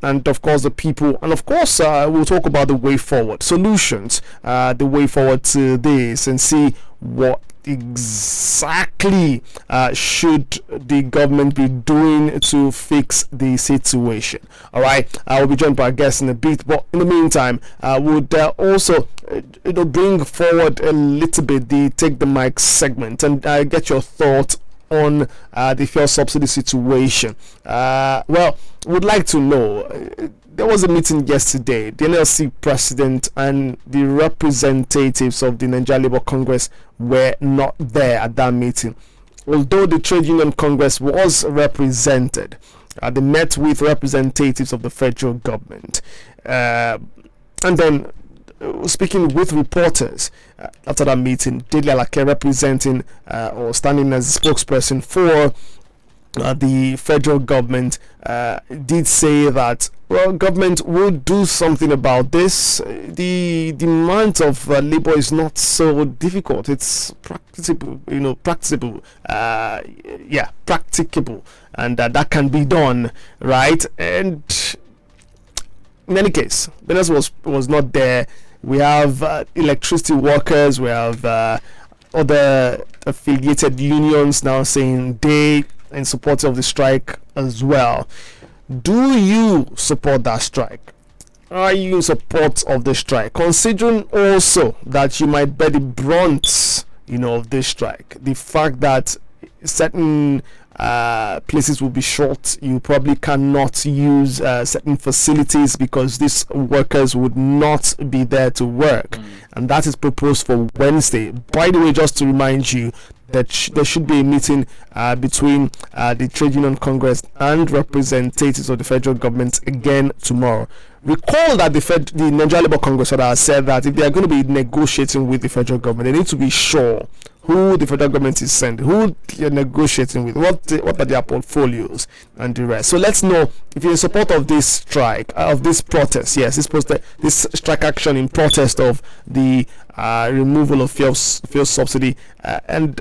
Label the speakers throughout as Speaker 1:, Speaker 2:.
Speaker 1: and of course the people, and of course we'll talk about the way forward, solutions, the way forward to this, and see what exactly should the government be doing to fix the situation. All right, I will be joined by a guest in a bit, but in the meantime, I would also bring forward a little bit the Take the Mic segment and get your thoughts on the fuel subsidy situation. Well, would like to know, there was a meeting yesterday. The NLC president and the representatives of the Nigerian Labour Congress were not there at that meeting. Although the Trade Union Congress was represented, they met with representatives of the federal government. And then, speaking with reporters after that meeting, Dele Alake, representing or standing as a spokesperson for the federal government, did say that, well, government will do something about this. The demand of labor is not so difficult. It's practicable, practicable, and that can be done, right? And in any case, Benes was not there. We have electricity workers, we have other affiliated unions now saying they in support of the strike as well. Do you support that strike? Are you in support of the strike? Considering also that you might bear the brunt, of this strike, the fact that certain places will be short, you probably cannot use certain facilities because these workers would not be there to work, and that is proposed for Wednesday. By the way, just to remind you that there should be a meeting between the Trade Union Congress and representatives of the federal government again tomorrow. Recall that the Nigerian Labour Congress has said that if they are going to be negotiating with the federal government, they need to be sure who the federal government is sending, who you're negotiating with, what are their portfolios, and the rest. So let's know if you're in support of this strike, of this protest. Yes, this strike action in protest of the removal of fuel subsidy, and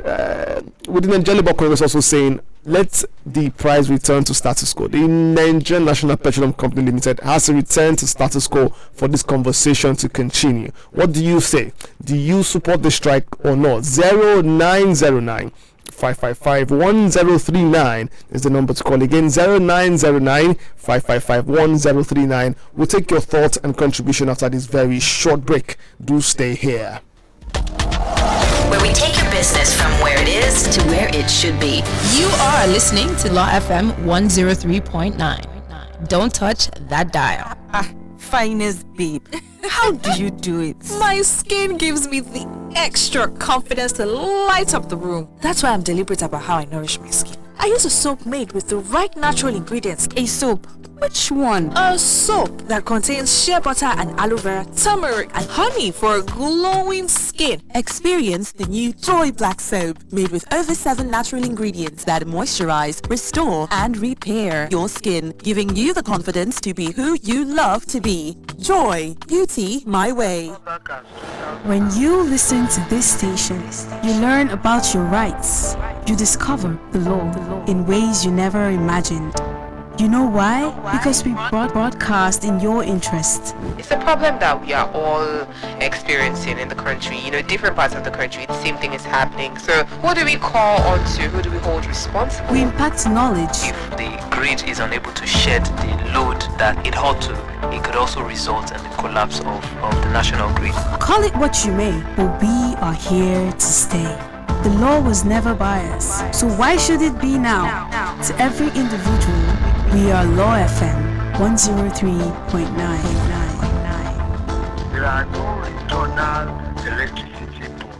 Speaker 1: within the Nigerian Labour Congress also saying, let the price return to status quo. The Nigerian National Petroleum Company Limited has to return to status quo for this conversation to continue. What do you say? Do you support the strike or not? 0909 555 1039 is the number to call. Again, 0909 555 1039. We'll take your thoughts and contribution after this very short break. Do stay here,
Speaker 2: where we take your business from where it is to where it should be.
Speaker 3: You are listening to Law FM 103.9. Don't touch that dial.
Speaker 4: Finest babe. How do you do it?
Speaker 5: My skin gives me the extra confidence to light up the room. That's why I'm deliberate about how I nourish my skin. I use a soap made with the right natural ingredients.
Speaker 4: A soap? Which one?
Speaker 5: A soap that contains shea butter and aloe vera, turmeric and honey for a glowing skin.
Speaker 4: Experience the new Joy Black Soap, made with over 7 natural ingredients that moisturize, restore and repair your skin, giving you the confidence to be who you love to be. Joy, beauty my way.
Speaker 6: When you listen to this station, you learn about your rights. You discover the law in ways you never imagined. You know why? Because we broadcast in your interest.
Speaker 7: It's a problem that we are all experiencing in the country. Different parts of the country, the same thing is happening. So who do we call on to? Who do we hold responsible?
Speaker 6: We impact knowledge.
Speaker 8: If the grid is unable to shed the load that it ought to, it could also result in the collapse of the national grid.
Speaker 6: Call it what you may, but we are here to stay. The law was never biased, so why should it be now? To every individual, we are Law FM 103.9.
Speaker 9: There are no internal electricity board.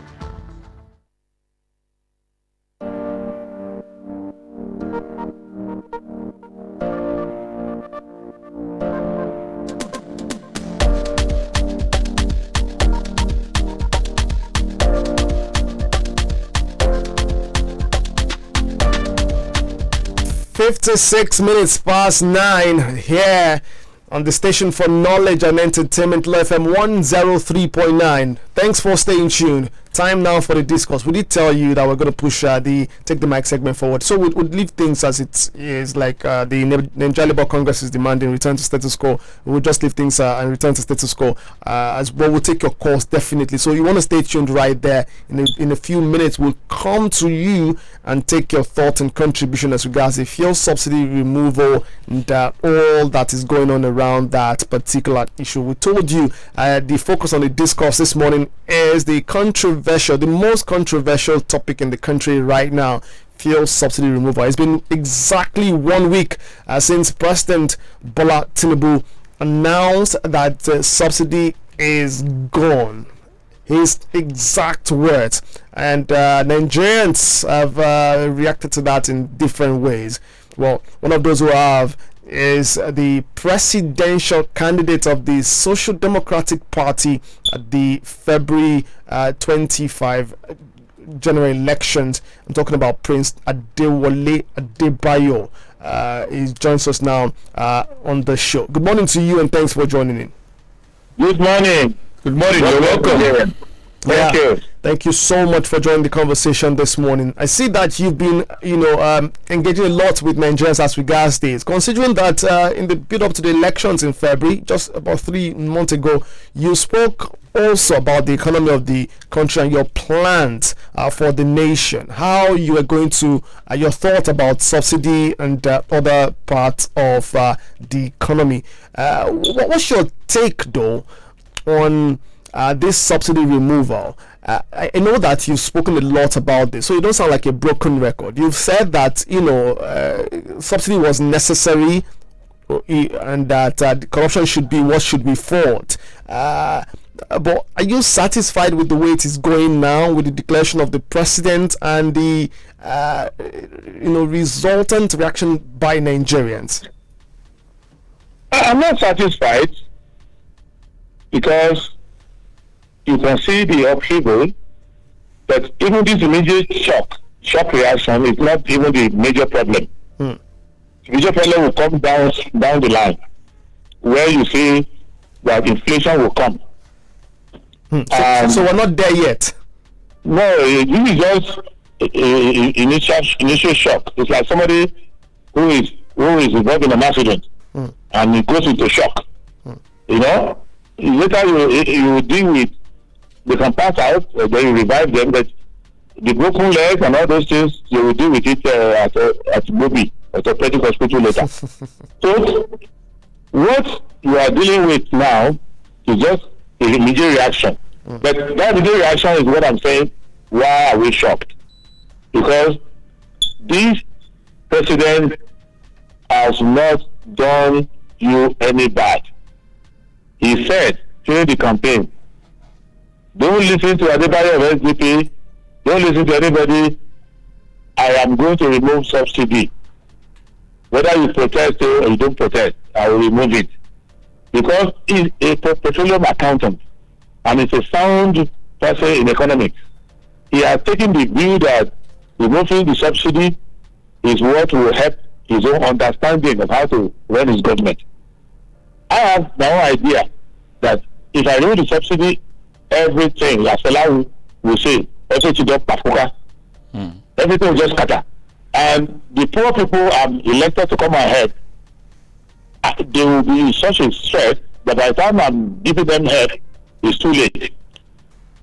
Speaker 1: 56 minutes past 9 here on the station for knowledge and entertainment, Law FM 103.9. Thanks for staying tuned. time now for the discourse. We did tell you that we're going to push take the mic segment forward. So we'll leave things as it is, like the Nigerian Labour Congress is demanding return to status quo. We'll just leave things and return to status quo as well. We'll take your calls definitely. So you want to stay tuned right there. In a few minutes, we'll come to you and take your thoughts and contribution as regards the fuel subsidy removal and all that is going on around that particular issue. We told you the focus on the discourse this morning is the most controversial topic in the country right now, fuel subsidy removal. It's been exactly 1 week since President Bola Tinubu announced that the subsidy is gone. His exact words, and Nigerians have reacted to that in different ways. Well, one of those who have is the presidential candidate of the Social Democratic Party at the February 25 general elections. I'm talking about Prince Adewole Adebayo. He joins us now on the show. Good morning to you, and thanks for joining in.
Speaker 10: Good morning.
Speaker 1: Good morning.
Speaker 10: You're welcome. Thank you.
Speaker 1: Thank you so much for joining the conversation this morning. I see that you've been, engaging a lot with Nigerians as regards this. Considering that in the build-up to the elections in February, just about 3 months ago, you spoke also about the economy of the country and your plans for the nation. How you are going to, your thought about subsidy and other parts of the economy. What's your take, though, on this subsidy removal? I know that you've spoken a lot about this, so you don't sound like a broken record. You've said that subsidy was necessary and that corruption should be what should be fought. But are you satisfied with the way it is going now, with the declaration of the president and the resultant reaction by Nigerians?
Speaker 10: I'm not satisfied because you can see the upheaval, but even this immediate shock reaction is not even the major problem. The major problem will come down the line, where you see that inflation will come.
Speaker 1: So we're not there yet.
Speaker 10: No, this is just initial shock. It's like somebody who is involved in an accident and he goes into shock. Later you deal with. They can pass out, then you revive them, but the broken legs and all those things, you will deal with it at Bobi, at the orthopedic hospital later. So, what you are dealing with now is just a immediate reaction. But that immediate reaction is what I'm saying, why are we shocked? Because this president has not done you any bad. He said during the campaign, don't listen to Adebayo of SDP. Don't listen to anybody. I am going to remove subsidy. Whether you protest or you don't protest, I will remove it. Because he's a petroleum accountant and he's a sound person in economics. He has taken the view that removing the subsidy is what will help his own understanding of how to run his government. I have my own idea that if I remove the subsidy, everything, like Fela will say, everything will just scatter. And the poor people are elected to come ahead. They will be in such a stress that by the time I'm giving them help, it's too late.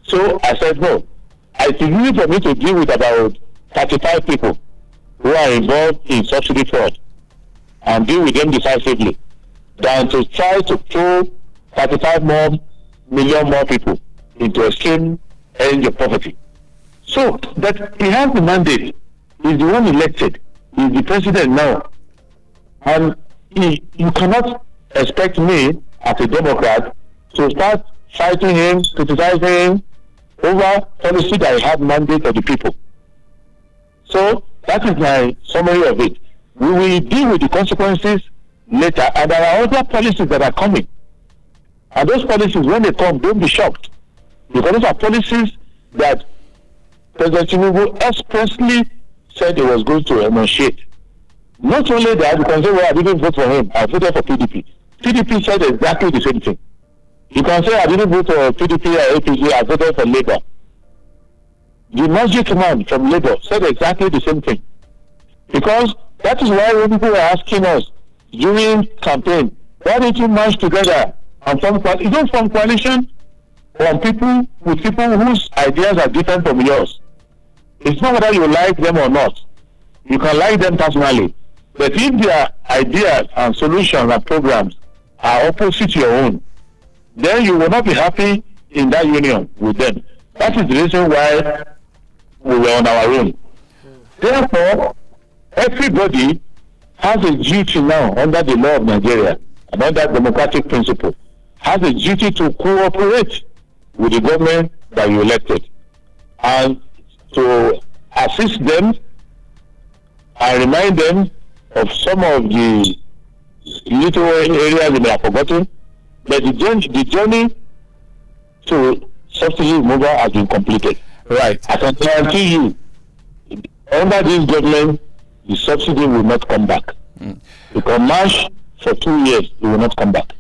Speaker 10: So I said, no, it's easy for me to deal with about 35 people who are involved in subsidy fraud and deal with them decisively than to try to throw 35 million more people into extreme end of poverty. So that he has the mandate. He's the one elected. He's the president now. And you cannot expect me as a Democrat to start fighting him, criticizing him over policy that I have mandate of the people. So that is my summary of it. We will deal with the consequences later, and there are other policies that are coming. And those policies, when they come, don't be shocked. Because those are policies that President Tinubu expressly said he was going to enunciate. Not only that, you can say, well, I didn't vote for him, I voted for PDP. PDP said exactly the same thing. You can say, I didn't vote for PDP or APG, I voted for Labour. The magic man from Labour said exactly the same thing. Because that is why when people were asking us during campaign, why don't you march together and form coalition? You don't form coalition from people with people whose ideas are different from yours. It's not whether you like them or not. You can like them personally. But if their ideas and solutions and programs are opposite your own, then you will not be happy in that union with them. That is the reason why we were on our own. Therefore, everybody has a duty now under the law of Nigeria and under democratic principle, has a duty to cooperate with the government that you elected and to assist them and remind them of some of the little areas they may have forgotten, but the journey to subsidy removal has been completed.
Speaker 1: Right.
Speaker 10: I can guarantee you, under this government, the subsidy will not come back. You can march for 2 years, it will not come back.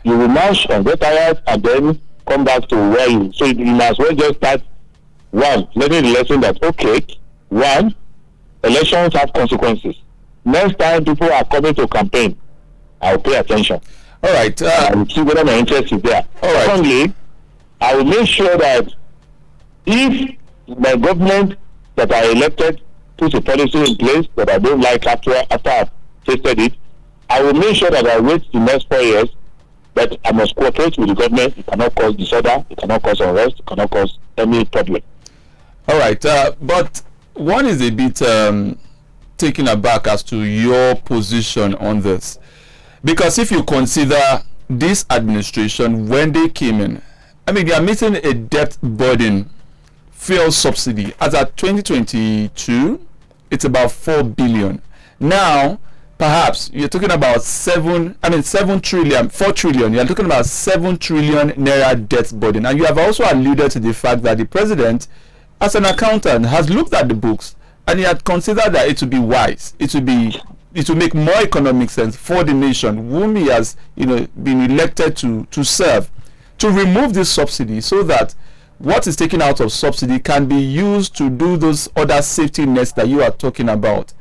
Speaker 10: You will march and get tired and then come back to where you. So you might as well just start learning the lesson that, okay, elections have consequences. Next time people are coming to campaign, I will pay attention.
Speaker 1: All right.
Speaker 10: I will see whether my interest is there.
Speaker 1: All right.
Speaker 10: Secondly, I will make sure that if my government that I elected puts a policy in place that I don't like after I've tasted it, I will make sure that I wait the next 4 years, but I must cooperate with the government. It cannot cause disorder, it cannot cause unrest, it cannot cause any problem.
Speaker 1: All right. But one is a bit taken aback as to your position on this. Because if you consider this administration, when they came in, I mean, they are meeting a debt burden, fuel subsidy. As at 2022, it's about 4 billion. Now, perhaps you're talking about 4 trillion. You're talking about 7 trillion naira debt burden. And you have also alluded to the fact that the president, as an accountant, has looked at the books and he had considered that it would be wise. It will make more economic sense for the nation, whom he has, been elected to serve, to remove this subsidy so that what is taken out of subsidy can be used to do those other safety nets that you are talking about.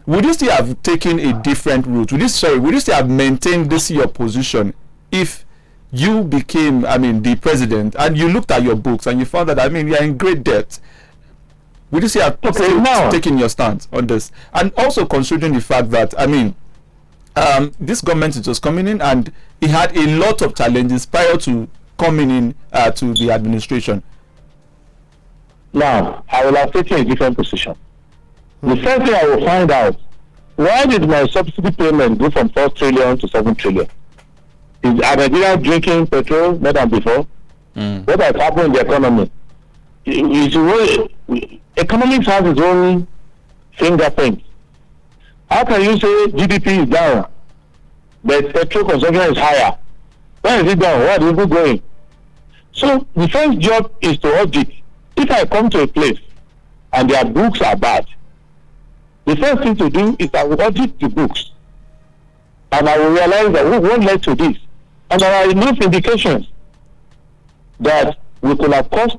Speaker 1: Would you still have taken a different route? Would you still have maintained this your position if you became, the president and you looked at your books and you found that, you are in great debt? Would you still have taken your stance on this? And also considering the fact that, this government is just coming in and it had a lot of challenges prior to coming in to the administration.
Speaker 10: Now, I will have taken a different position. The first thing I will find out, why did my subsidy payment go from 4 trillion to 7 trillion? Is Nigeria drinking petrol more than before? What has happened in the economy? Economics has its own fingerprint. How can you say GDP is down, but petrol consumption is higher? Where is it down? Where is it going? So the first job is to audit. If I come to a place and their books are bad, the first thing to do is I will audit the books. And I will realize that what led to this. And there are enough indications that we could have cut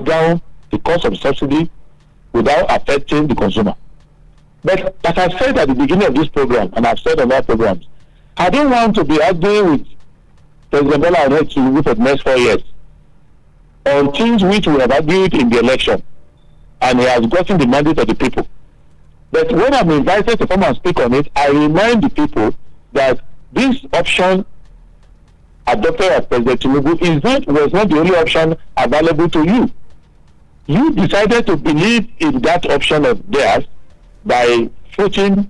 Speaker 10: down the cost of subsidy without affecting the consumer. But as I said at the beginning of this program, and I've said on other programs, I don't want to be arguing with President Bola Ahmed Tinubu for the next 4 years on things which we have argued in the election, and he has gotten the mandate of the people. But when I'm invited to come and speak on it, I remind the people that this option adopted by President Tinubu was not the only option available to you. You decided to believe in that option of theirs by voting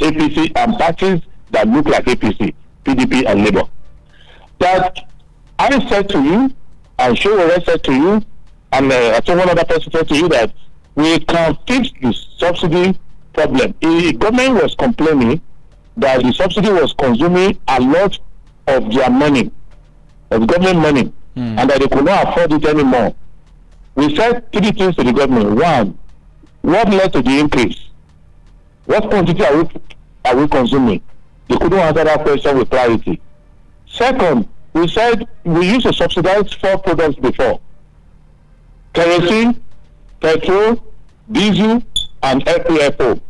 Speaker 10: APC and parties that look like APC, PDP and Labour. That I said to you, and Showore said to you, and I think one other person said to you that we can fix the subsidy problem. The government was complaining that the subsidy was consuming a lot of their money, of government money, and that they could not afford it anymore. We said 3 things to the government. One, what led to the increase? What quantity are we consuming? They couldn't answer that question with clarity. Second, we said we used to subsidize 4 products before. kerosene, petrol, diesel, and FPFO.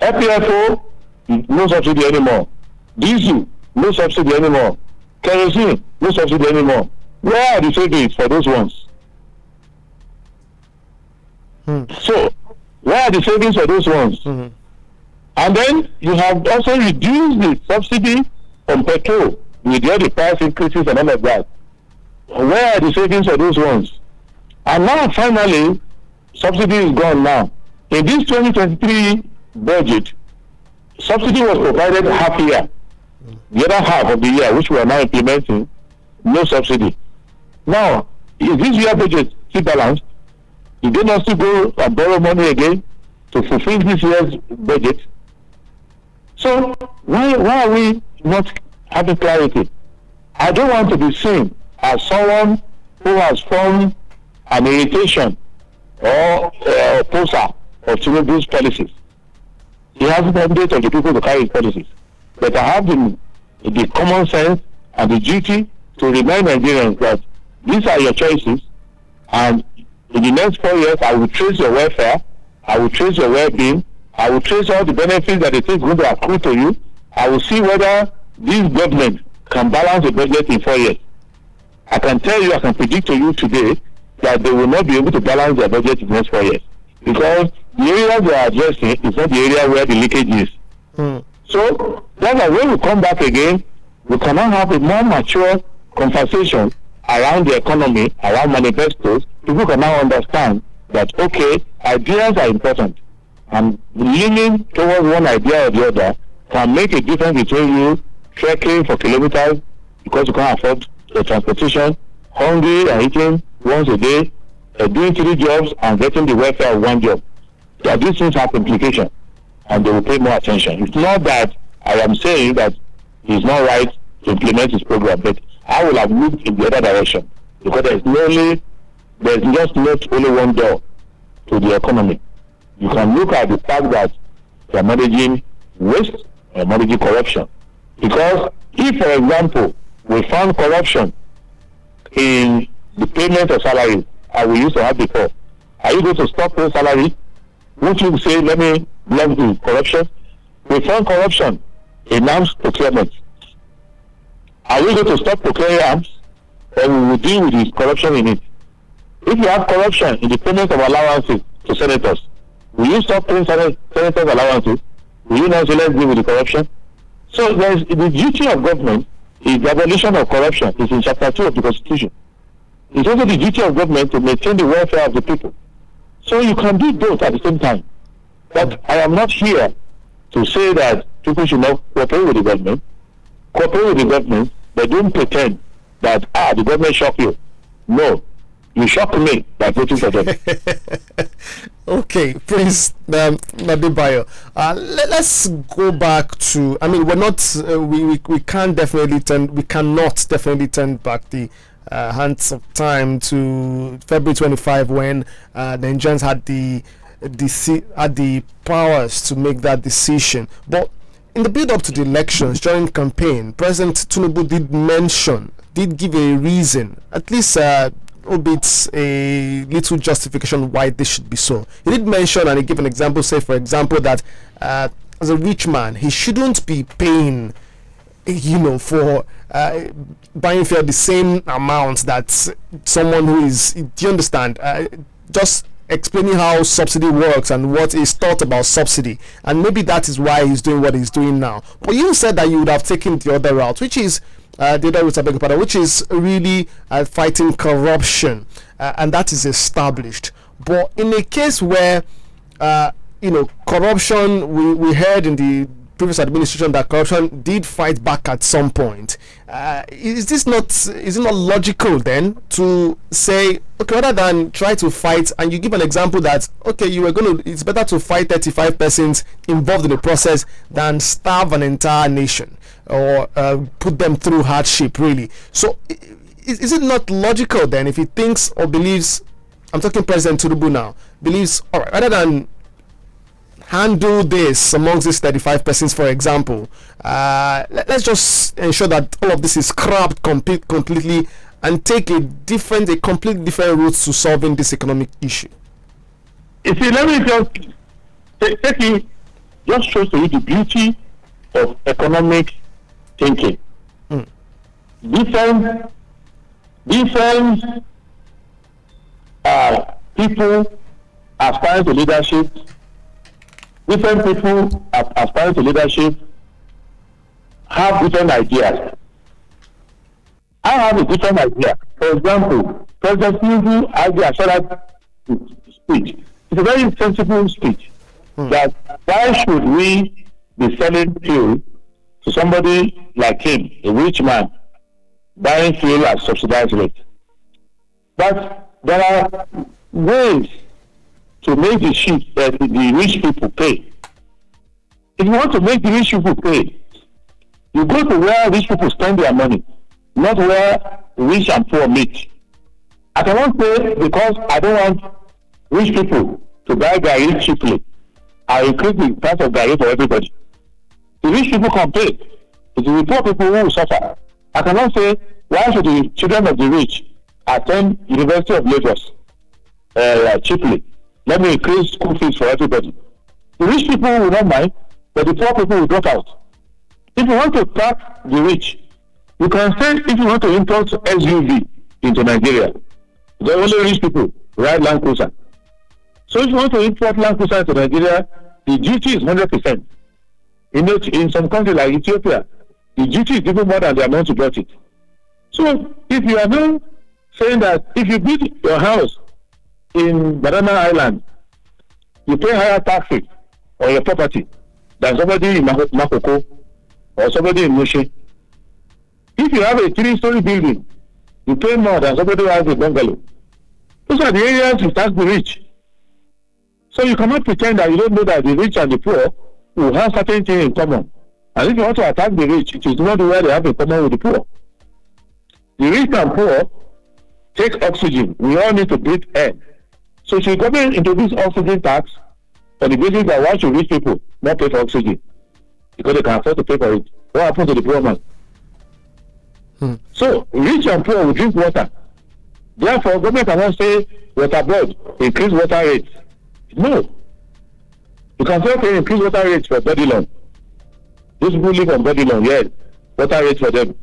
Speaker 10: FPFO, no subsidy anymore. Diesel, no subsidy anymore. Kerosene, no subsidy anymore. Where are the savings for those ones? So, where are the savings for those ones? And then you have also reduced the subsidy on petrol with all the price increases and all of that. Where are the savings for those ones? And now finally, subsidy is gone now. In this 2023 budget, subsidy was provided half year. The other half of the year, which we are now implementing, no subsidy. Now, is this year budget still balanced? Did they not still go and borrow money again to fulfill this year's budget? So why are we not having clarity? I don't want to be seen as someone who has formed an irritation or opposer of Tinubu's policies. He has the mandate of the people to carry his policies. But I have the common sense and the duty to remind Nigerians that these are your choices, and in the next 4 years, I will trace your welfare, I will trace your well-being, I will trace all the benefits that it is going to accrue to you. I will see whether this government can balance the budget in 4 years. I can tell you, I can predict to you today that they will not be able to balance their budget in the next 4 years. Because the area they are addressing is not the area where the leakage is. So, that's why when we come back again, we cannot have a more mature conversation around the economy, around manifestos. People can now understand that, okay, ideas are important. And leaning towards one idea or the other can make a difference between you trekking for kilometers because you can't afford the transportation, hungry and eating once a day, doing 3 jobs and getting the welfare of 1 job. That these things have implications and they will pay more attention. It's not that I am saying that it's not right to implement this program, but I will have moved in the other direction because there's just not only one door to the economy. You can look at the fact that they are managing waste and managing corruption. Because if, for example, we found corruption in the payment of salaries, as we used to have before, are you going to stop paying salary? Won't you say, let me block the corruption? We found corruption in arms procurement. Are we going to stop procuring arms, or we will deal with the corruption in it? If you have corruption in the payment of allowances to senators, will you stop paying senators allowances? Will you not say let's deal with the corruption? So the duty of government is the abolition of corruption. It's in chapter 2 of the Constitution. It's also the duty of government to maintain the welfare of the people. So you can do both at the same time. But I am not here to say that people should not cooperate with the government. Cooperate with the government, but don't pretend that, the government shocked you. No. You shock me by voting for them.
Speaker 1: Okay, Prince Adebayo. Let's go back to. I mean, we're not. We can't definitely turn. We cannot definitely turn back the hands of time to February 25 when the Nigerians had the powers to make that decision. But in the build up to the elections, during campaign, President Tinubu did give a reason, at least. Albeit a little justification why this should be so. He did mention, and he gave an example, say for example that as a rich man, he shouldn't be paying, for buying fuel the same amount that someone who is, do you understand, just explaining how subsidy works and what is thought about subsidy, and maybe that is why he's doing what he's doing now. But you said that you would have taken the other route, which is which is really fighting corruption, and that is established. But in a case where corruption, we heard in the previous administration that corruption did fight back at some point. Is it not logical then to say, okay, rather than try to fight, and you give an example that it's better to fight 35 persons involved in the process than starve an entire nation or put them through hardship, really. So is it not logical then, if he thinks or believes, I'm talking President Tinubu now, believes, all right, rather than handle this amongst these 35 persons, for example, let's just ensure that all of this is scrapped completely and take a completely different route to solving this economic issue?
Speaker 10: You see, let me just take you, just shows to you the beauty of economic thinking. Different people aspiring to leadership. Different people aspiring to leadership have different ideas. I have a different idea. For example, President Tinubu has the assured speech. It's a very sensible speech. That why should we be selling fuel to somebody like him, a rich man, buying fuel at subsidized rate? But there are ways to make the rich people pay. If you want to make the rich people pay, you go to where rich people spend their money, not where rich and poor meet. I cannot say because I don't want rich people to buy garri cheaply, I increase the price of garri for everybody. The rich people can pay. It is the poor people who will suffer. I cannot say why should the children of the rich attend University of Lagos cheaply. Let me increase school fees for everybody. The rich people will not mind, but the poor people will drop out. If you want to tax the rich, you can say if you want to import SUV into Nigeria, the only rich people ride Land Cruiser. So if you want to import Land Cruiser into Nigeria, the duty is 100%. In some countries like Ethiopia, the duty is even more than the amount you bought it. So if you are now saying that if you build your house in Banana Island, you pay higher taxes on your property than somebody in Makoko or somebody in Mushe. If you have a 3-story building, you pay more than somebody who has a bungalow. Those are the areas you tax the rich. So you cannot pretend that you don't know that the rich and the poor will have certain things in common. And if you want to attack the rich, it is not where they have in common with the poor. The rich and poor take oxygen. We all need to breathe air. So should government introduce oxygen tax on the basis that why should rich people not pay for oxygen? Because they can afford to pay for it. What happens to the poor man? So rich and poor will drink water. Therefore, government cannot say water board, increase water rates. No. You can say, okay, increase water rates for body loan. Those people live on body loan, yes, water rates for them.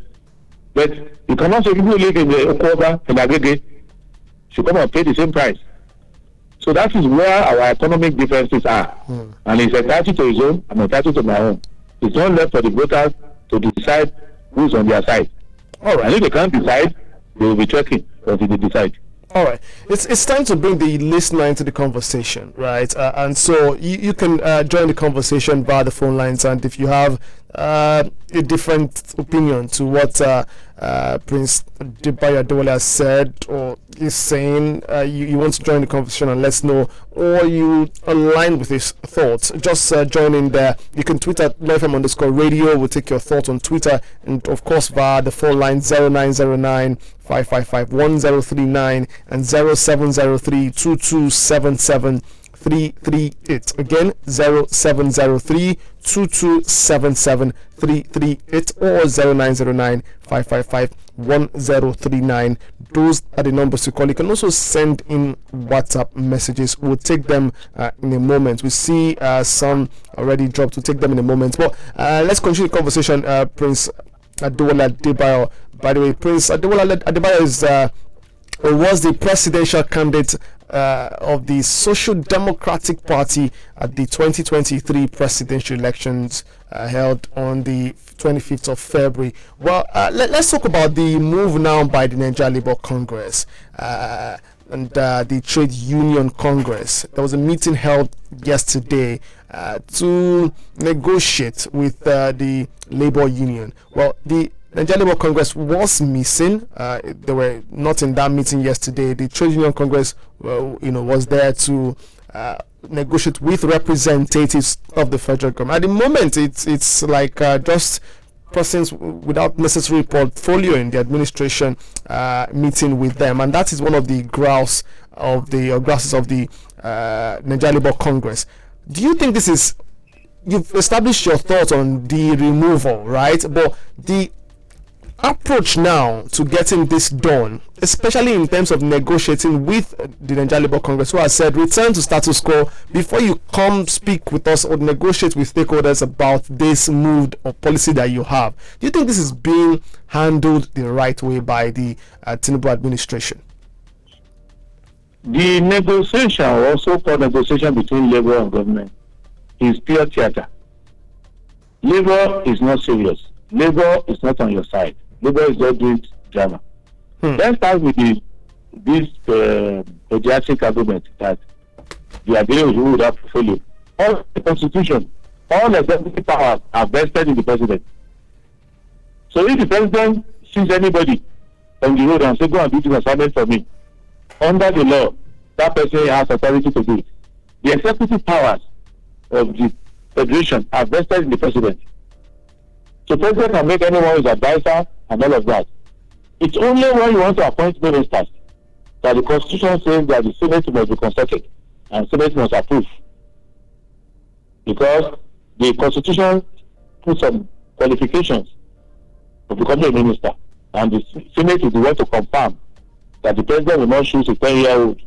Speaker 10: But you cannot say people live in the Okoba, in Agege, should come and pay the same price. So that is where our economic differences are. And he's entitled to his own, I'm entitled to my own. It's not left for the voters to decide who's on their side. All right. And if they can't decide, they will be checking until they decide.
Speaker 1: All right, it's time to bring the listener into the conversation, right? And so you can join the conversation via the phone lines, and if you have a different opinion to what Prince Adewole has said or is saying, you want to join the conversation and let us know, or you align with his thoughts, just join in there. You can tweet at LFM_radio. We'll take your thoughts on Twitter, and of course via the phone line 0909 555 1039 and 0703 2277 338. Again, 0703 2277 338 or 0909 555 1039. Those are the numbers to call. You can also send in WhatsApp messages. We'll take them in a moment. We see some already dropped. We'll take them in a moment. But let's continue the conversation. Prince Adewole Adebayo. By the way, Prince Adewole Adebayo was the presidential candidate of the Social Democratic Party at the 2023 presidential elections held on the 25th of February. Well, let's talk about the move now by the Nigerian Labour Congress and the Trade Union Congress. There was a meeting held yesterday to negotiate with the Labour Union. Well, the Nigerian Labour Congress was missing. They were not in that meeting yesterday. The Trade Union Congress, was there to negotiate with representatives of the federal government. At the moment, it's like just persons without necessary portfolio in the administration meeting with them, and that is one of the grasses of the Nigerian Labour Congress. Do you think this is? You've established your thoughts on the removal, right? But approach now to getting this done, especially in terms of negotiating with the Nigerian Labour Congress, who has said return to status quo before you come speak with us or negotiate with stakeholders about this mood or policy that you have? Do you think this is being handled the right way by the Tinubu administration?
Speaker 10: The negotiation, also called negotiation between Labour and government, is pure theatre. Labour is not serious. Labour is not on your side. Labour is just doing drama. Let's start with this pediatric argument that the agreement with that portfolio. All the constitution, all executive powers are vested in the president. So if the president sees anybody on the road and says, go and do this assignment for me, under the law, that person has authority to do it. The executive powers of the federation are vested in the president. So president can make anyone his advisor and all of that. It's only when you want to appoint ministers that the constitution says that the Senate must be consulted and Senate must approve. Because the constitution puts some qualifications of becoming a minister, and the Senate is the one to confirm that the president will not choose a 10-year-old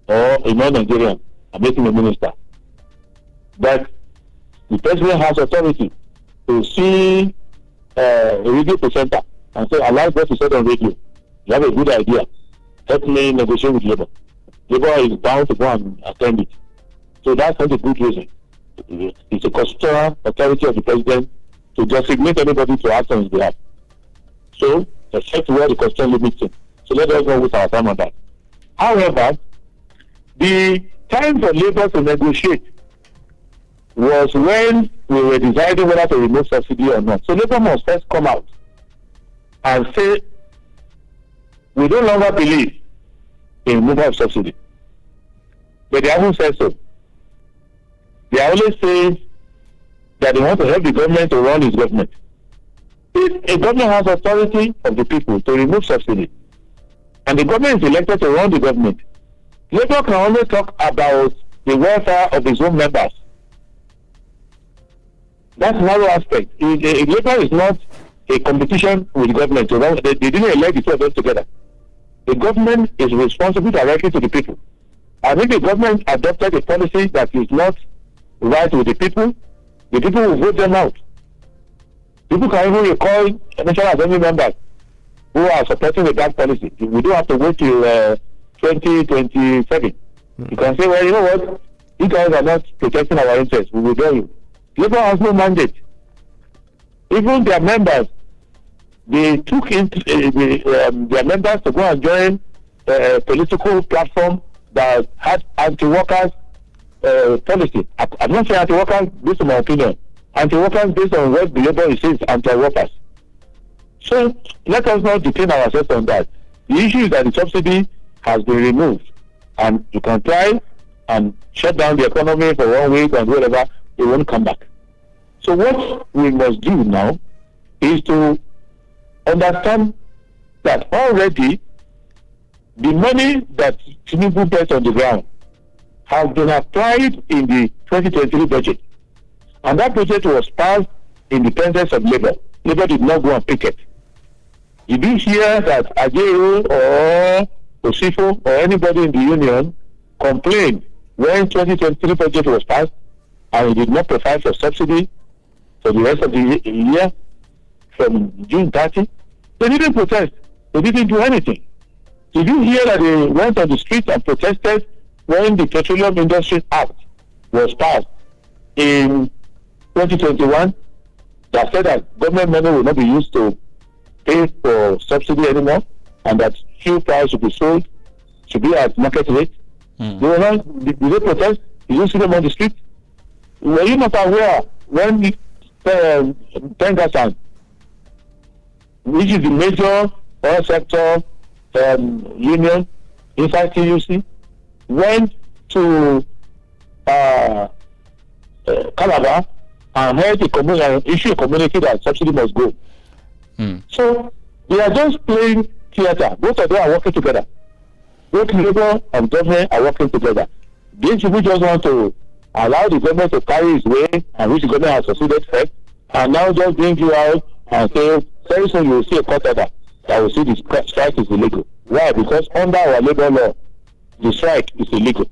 Speaker 10: or a non-Nigerian and make him a minister. But the president has authority to see a radio presenter and say, I like what you said on radio. You have a good idea. Help me negotiate with Labour. Labour is bound to go and attend it. So that's not a good reason. It's a constitutional authority of the president to designate anybody to act on his behalf. So, except where the constitution limits it. So let us go with our time on that. However, the time for Labour to negotiate was when we were deciding whether to remove subsidy or not. So Labour must first come out and say, we no longer believe in removal of subsidy. But they haven't said so. They are only saying that they want to help the government to run its government. If a government has authority of the people to remove subsidy, and the government is elected to run the government, Labour can only talk about the welfare of its own members. That's another aspect. Labour is not a competition with government. They didn't elect the two of them together. The government is responsible directly to the people. And if the government adopted a policy that is not right with the people will vote them out. People can even recall National Assembly members who are supporting the bad policy. We don't have to wait till 2027. You can say, well, you know what? You guys are not protecting our interests. We will tell you. Labour has no mandate. Even their members, they took their members to go and join a political platform that had anti-workers policy. I'm not saying anti-workers based on my opinion. Anti-workers based on what the Labour says anti-workers. So let us not detain ourselves on that. The issue is that the subsidy has been removed, and you can try and shut down the economy for 1 week and whatever, it won't come back. So what we must do now is to understand that already the money that Tinubu gets on the ground has been applied in the 2023 budget. And that budget was passed in the presence of Labour. Labour did not go and pick it. Did you hear that Adewole or Osifo or anybody in the union complained when 2023 budget was passed and it did not provide for subsidy for the rest of the year from June 30? They didn't protest. They didn't do anything. Did you hear that they went on the street and protested when the Petroleum Industry Act was passed in 2021 that said that government money will not be used to pay for subsidy anymore and that fuel price should be sold, should be at market rate? They were not, did they protest? Did you see them on the street? Were you not aware when Tengasan, which is the major oil sector union inside TUC, went to Calabar and held issue a community that subsidy must go. So they are just playing theatre. Both of them are working together. Both Labour and government are working together. These people just want to allow the government to carry its way, and which the government has succeeded first, and now just bring you out and say very soon you will see a court order that will say the strike is illegal. Why? Because under our labor law, the strike is illegal.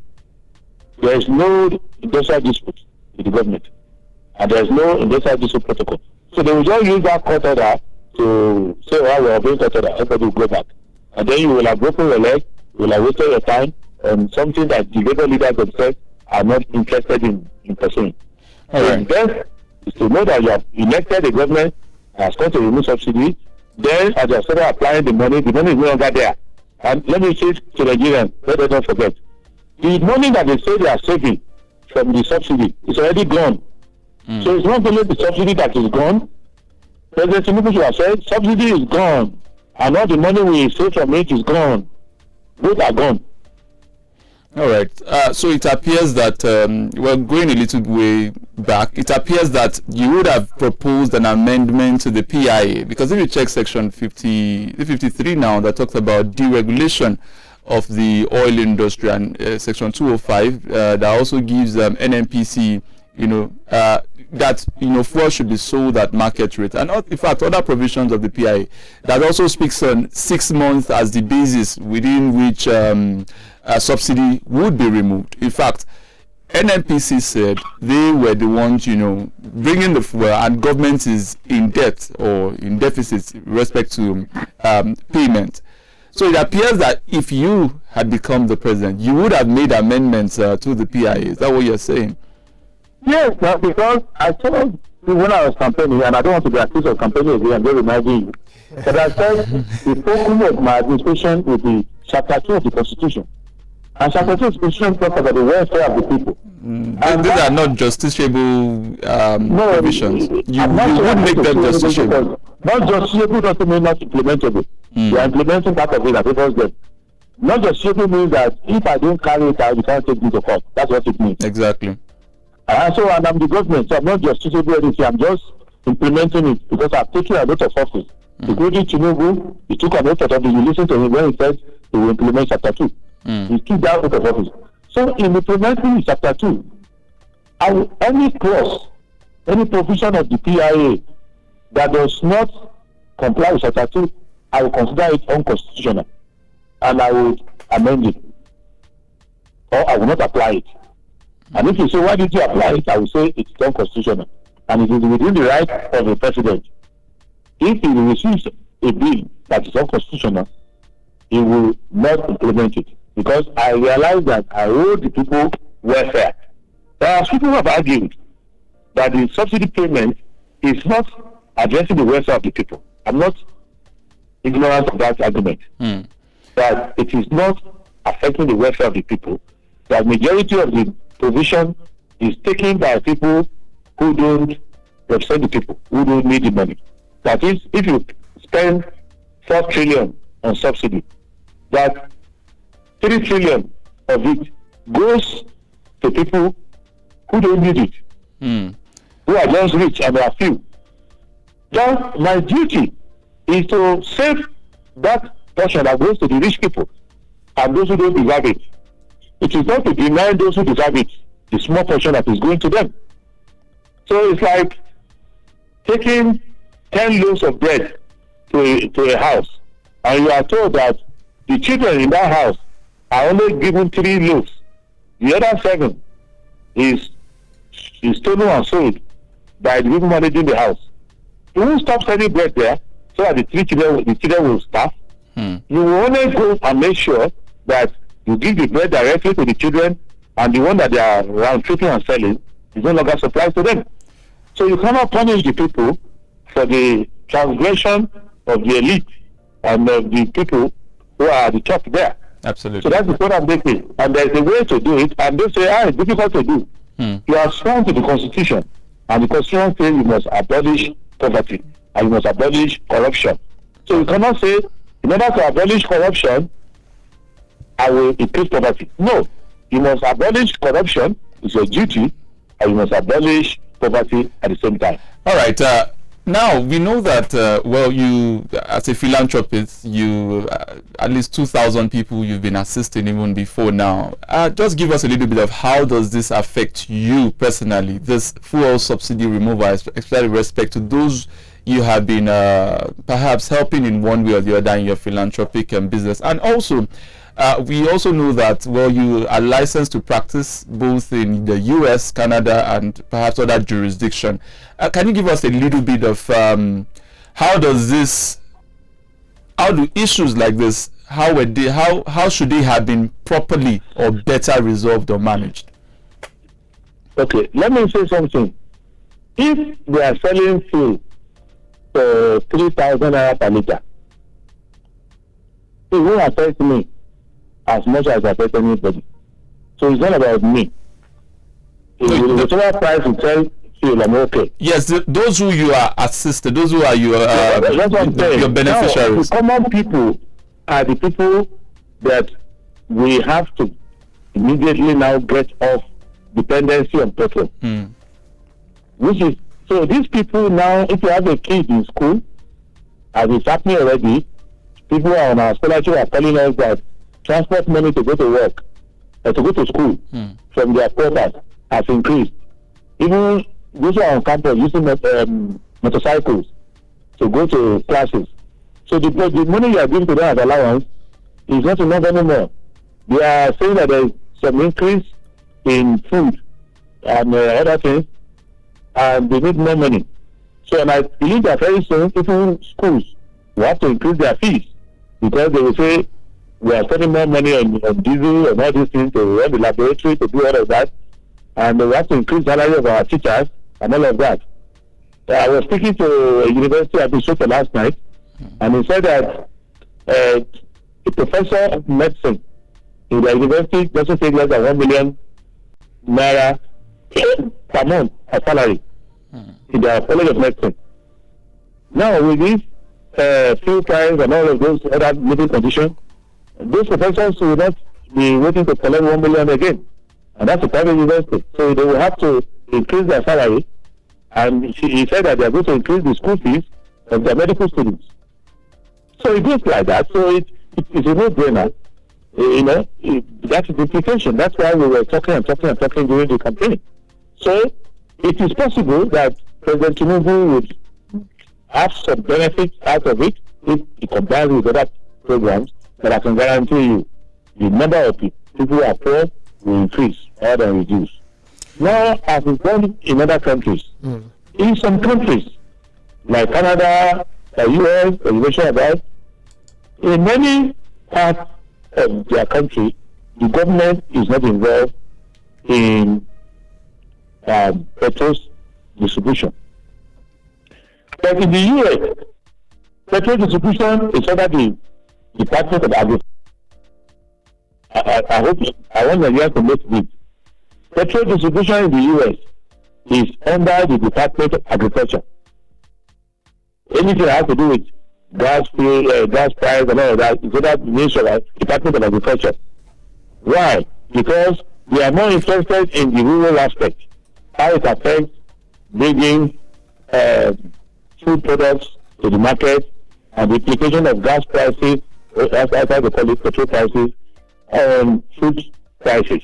Speaker 10: There is no industrial dispute with the government, and there is no industrial dispute protocol. So they will just use that court order to say, well, we are obeying court order, everybody will go back. And then you will have broken your leg, you will have wasted your time on something that the labor leaders themselves are not interested in pursuing.
Speaker 11: All
Speaker 10: so
Speaker 11: right.
Speaker 10: the best is to know that you have elected a government that has come to remove subsidy. Then, as you have started applying the money is no longer there. And let me say to Nigerians, let them not forget, the money that they say they are saving from the subsidy is already gone. So it's not only the subsidy that is gone. President Tinubu should have said, subsidy is gone, and all the money we save from it is gone. Both are gone.
Speaker 11: All right. So it appears that we're going a little way back. It appears that you would have proposed an amendment to the PIA, because if you check section 53 now, that talks about deregulation of the oil industry, and section 205 that also gives NNPC, that fuel should be sold at market rate, and in fact other provisions of the PIA that also speaks on 6 months as the basis within which subsidy would be removed. In fact, NNPC said they were the ones bringing the fuel, and government is in debt or in deficit with respect to payment. So it appears that if you had become the president, you would have made amendments to the PIA. Is that what you're saying?
Speaker 10: Yes, because I told you when I was campaigning, and I don't want to be accused of campaigning again, I'm just reminding you, but I said the focus of my administration will be chapter 2 of the Constitution. And chapter 2 of the Constitution talks about the welfare of the people.
Speaker 11: And these are not justiciable provisions. You would make them justiciable.
Speaker 10: Not justiciable doesn't mean not implementable. You are implementing part of it that favors them. Not justiciable means that if I don't carry it out, you can't take me to court. That's what it means.
Speaker 11: Exactly.
Speaker 10: And I'm the government, so I'm not justiciable anything. I'm just implementing it because I've taken a lot of office. Including Tinubu, he took an oath of office. You listen to him when he said he will implement chapter 2. He took that oath of office. So in implementing chapter 2, any clause, any provision of the PIA that does not comply with chapter 2, I will consider it unconstitutional, and I will amend it, or I will not apply it. And if you say, why did you apply it? I will say it's unconstitutional. And it is within the right of the president. If he receives a bill that is unconstitutional, he will not implement it. Because I realize that I owe the people welfare. There are people who have argued that the subsidy payment is not addressing the welfare of the people. I'm not ignorant of that argument. That it is not affecting the welfare of the people. That majority of the provision is taken by people who don't represent the people, who don't need the money. That is, if you spend 4 trillion on subsidy, that 3 trillion of it goes to people who don't need it, who are just rich and they are few. Then my duty is to save that portion that goes to the rich people and those who don't deserve it. It is not to deny those who deserve it the small portion that is going to them. So it's like taking 10 loaves of bread to a house, and you are told that the children in that house are only given 3 loaves. The other 7 is stolen and sold by the people managing the house. You won't stop selling bread there so that the children will starve. You will only go and make sure that you give the bread directly to the children, and the one that they are round tripping and selling is no longer supplied to them. So you cannot punish the people for the transgression of the elite and of the people who are at the top there.
Speaker 11: Absolutely.
Speaker 10: So that's the point I'm making. And there's a way to do it, and they say, it's difficult to do. You are sworn to the Constitution, and the Constitution says you must abolish poverty, and you must abolish corruption. So you cannot say, in order to abolish corruption, I will increase poverty. No, you must abolish corruption, it's your duty, and you must abolish poverty at the same time.
Speaker 11: All right. Now we know that you, as a philanthropist, you at least 2,000 people you've been assisting even before now. Just give us a little bit of how does this affect you personally, this fuel subsidy removal, especially with respect to those you have been perhaps helping in one way or the other in your philanthropic business. And also, we also know that, well, you are licensed to practice both in the US, Canada, and perhaps other jurisdiction. Can you give us a little bit of how do issues like this, how should they have been properly or better resolved or managed?
Speaker 10: Okay, let me say something. If they are selling fuel for 3,000 naira per liter, it won't affect me as much as it affects anybody. So it's not about me. Whatever price you sell fuel, I'm okay.
Speaker 11: Yes, those who you are assisted, those who are your beneficiaries.
Speaker 10: Now, the common people are the people that we have to immediately now get off dependency on petrol. Which is, so these people now, if you have a kid in school, as it's happening already, people are on our scholarship are telling us that transport money to go to work, to go to school from their quarters has increased. Even those who are on campus using motorcycles to go to classes. So the money you are giving to them as allowance is not enough anymore. They are saying that there is some increase in food and other things, and they need more money. So, and I believe that very soon, even schools will have to increase their fees, because they will say, we are spending more money on diesel and all these things to run the laboratory, to do all of that, and we have to increase the salary of our teachers and all of that. I was speaking to a university administrator last night, and he said that a professor of medicine in the university doesn't take less than 1 million naira per month as salary in the College of Medicine. Now, with this fuel price and all of those other living conditions, those professors will not be waiting to collect 1 million again. And that's a private university. So they will have to increase their salary. And he said that they are going to increase the school fees of their medical students. So it goes like that. So it's a no-brainer. That's the implication. That's why we were talking during the campaign. So it is possible that President Tinubu would have some benefits out of it if he combines with other programs, but I can guarantee you the number of people who are poor will increase rather than reduce. Now, as it's done in other countries, in some countries like Canada, the US, the United States, in many parts of their country, the government is not involved in petrol distribution. But in the US, petrol distribution is under the Department of Agriculture. I want Nigeria to make this. Petrol distribution in the US is under the Department of Agriculture. Anything that has to do with gas price and all of that is under the Ministry of Department of Agriculture. Why? Because they are more interested in the rural aspect, how it affects bringing food products to the market, and the implication of gas prices, as I call it, petrol prices, on food prices.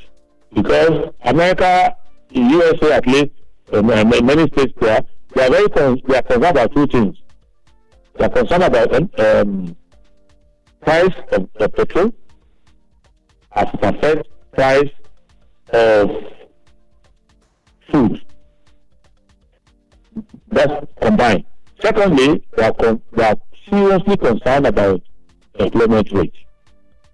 Speaker 10: Because America, in USA at least, many states there, they are concerned about two things. They are concerned about price of petrol as it affects price of food. That's combined. Secondly, they are seriously concerned about employment rate.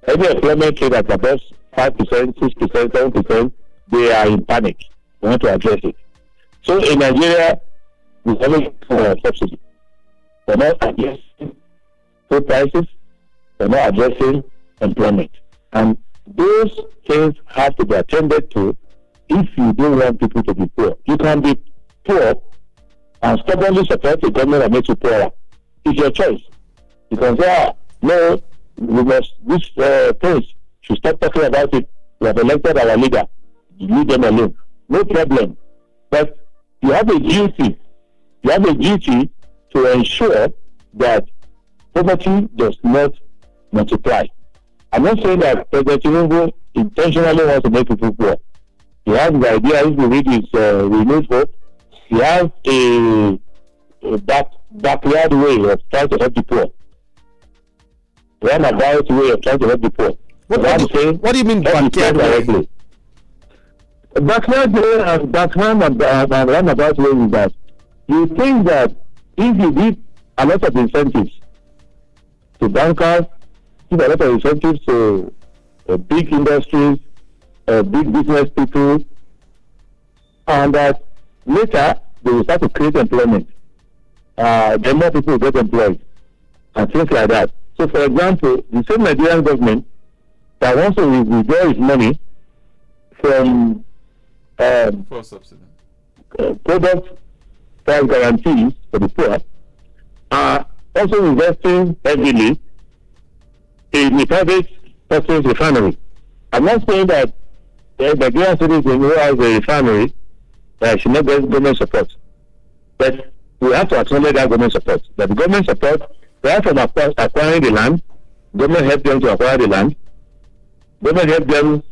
Speaker 10: Any employment rate that's above 5%, 6%, 7%, they are in panic. They want to address it. So in Nigeria, we always for subsidy. They're not addressing food prices, they're not addressing employment. And those things have to be attended to if you don't want people to be poor. You can be poor and stubbornly support the government that makes you poorer. It's your choice. You can say, no, we must, this things should stop talking about it. We have elected our leader. Leave them alone. No problem. But you have a duty. You have a duty to ensure that poverty does not multiply. I'm not saying that President Tinubu intentionally wants to make people poor. He has the idea, if we read his renewed hope, he has a back backyard way of trying to help the poor. Roundabout way of trying to help the poor.
Speaker 1: What do you mean backyard way?
Speaker 10: Backyard way and backhand and roundabout way is that you think that if you give a lot of incentives to bankers, give a lot of incentives to big industries, big business people, and that later they will start to create employment. Then more people will get employed and things like that. So, for example, the same Nigerian government that wants to withdraw its money from product price guarantees for the poor are also investing heavily in the private person's refinery. I'm not saying that the Nigerian citizen who has a refinery should not get government support, but we have to acknowledge that government support. That the government support, right from acquiring the land, government help them to acquire the land, government help them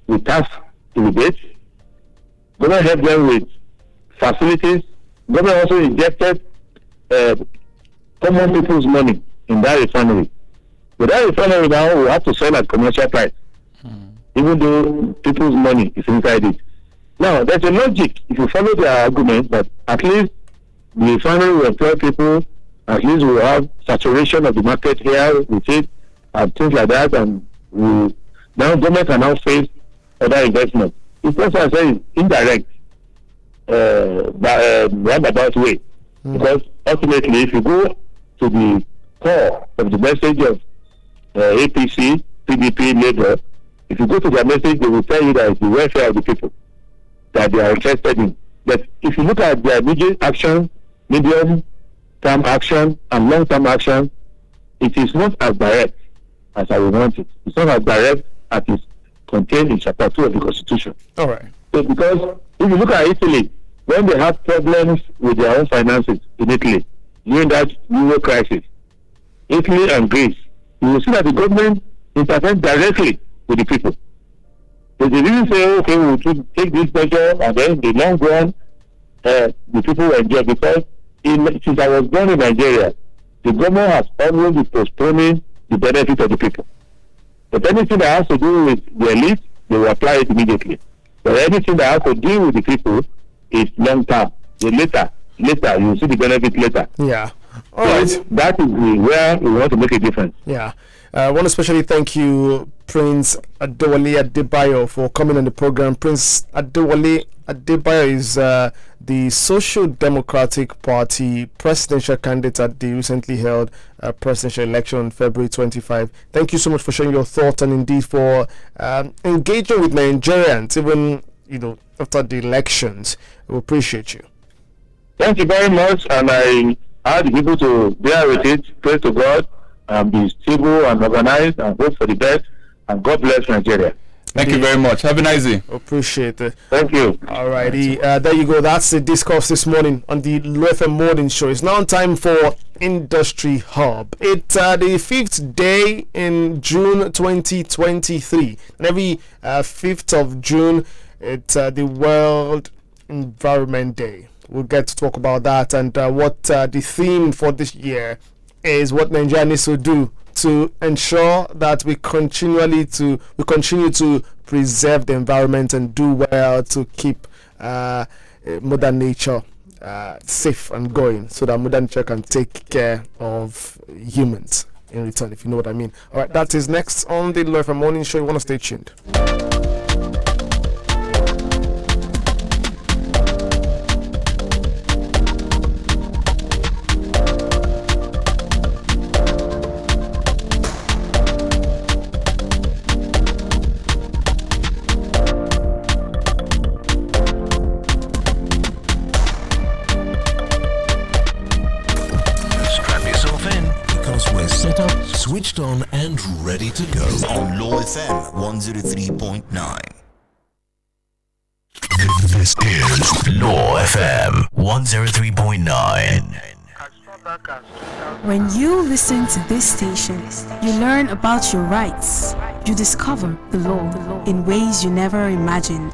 Speaker 10: with tax rebates, government help them with facilities, government also injected common people's money in that refinery. But that refinery now will have to sell at commercial price, even though people's money is inside it. Now, there's a logic if you follow their argument that at least the refinery will employ people, at least we'll have saturation of the market here with it, and things like that, and now government can now face other investments. It's also, I say, indirect, roundabout way. Because ultimately, if you go to the core of the message of APC, PDP, Labour, if you go to their message, they will tell you that it's the welfare of the people that they are interested in. But if you look at their immediate action, medium-term action, and long-term action, it is not as direct as I would want it. It's not as direct as is contained in Chapter 2 of the Constitution.
Speaker 1: All right.
Speaker 10: So because if you look at Italy, when they have problems with their own finances in Italy, during that Euro crisis, Italy and Greece, you will see that the government intervened directly with the people. They didn't say, okay, we will take this measure, and then in the long run, the people will enjoy. Because since I was born in Nigeria, the government has always been postponing the benefit of the people. But anything that has to do with the elite, they will apply it immediately. But anything that has to do with the people is long term. Later, you will see the benefit later.
Speaker 1: Yeah. All right.
Speaker 10: That is where we want to make a difference.
Speaker 1: Yeah. I want to especially thank you, Prince Adewole Adebayo, for coming on the program. Prince Adewole Adebayo is the Social Democratic Party presidential candidate at the recently held presidential election on February 25. Thank you so much for sharing your thoughts and indeed for engaging with Nigerians, even after the elections. We appreciate you.
Speaker 10: Thank you very much, and I urge people to bear with it. Pray to God and be stable and organized and hope for the best. And God bless Nigeria.
Speaker 11: Thank you very much. Have a nice day.
Speaker 10: Appreciate it. Thank you.
Speaker 1: Alrighty, there you go. That's the discourse this morning on the LoFM Morning Show. It's now time for Industry Hub. It's the 5th day in June 2023. And every 5th of June, it's the World Environment Day. We'll get to talk about that and what the theme for this year is, what Nigeria needs to do to ensure that we continue to preserve the environment and do well to keep Mother Nature safe and going, so that Mother Nature can take care of humans in return, if you know what I mean. All right, that is next on the LoFM Morning Show. You want to stay tuned.
Speaker 12: Switched on and ready to go on LoFM 103.9. This is LoFM 103.9.
Speaker 6: When you listen to this station, you learn about your rights. You discover the law in ways you never imagined.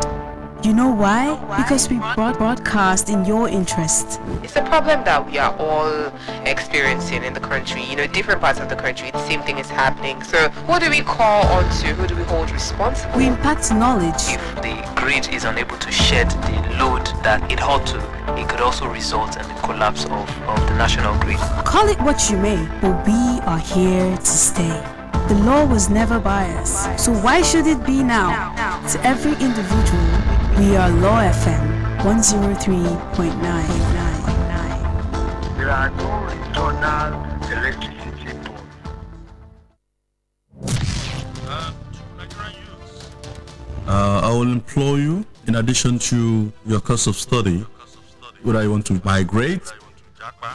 Speaker 6: You know why? Because we broadcast in your interest.
Speaker 7: It's a problem that we are all experiencing in the country. Different parts of the country, the same thing is happening. So who do we call on to? Who do we hold responsible?
Speaker 6: We impact knowledge.
Speaker 8: If the grid is unable to shed the load that it ought to, it could also result in the collapse of the national grid.
Speaker 6: Call it what you may, but we are here to stay. The law was never biased, so why should it be now? To every individual, we are Law FM 103.9.
Speaker 9: There are no internal electricity boards.
Speaker 13: I will implore you, in addition to your course of study, whether you want to migrate,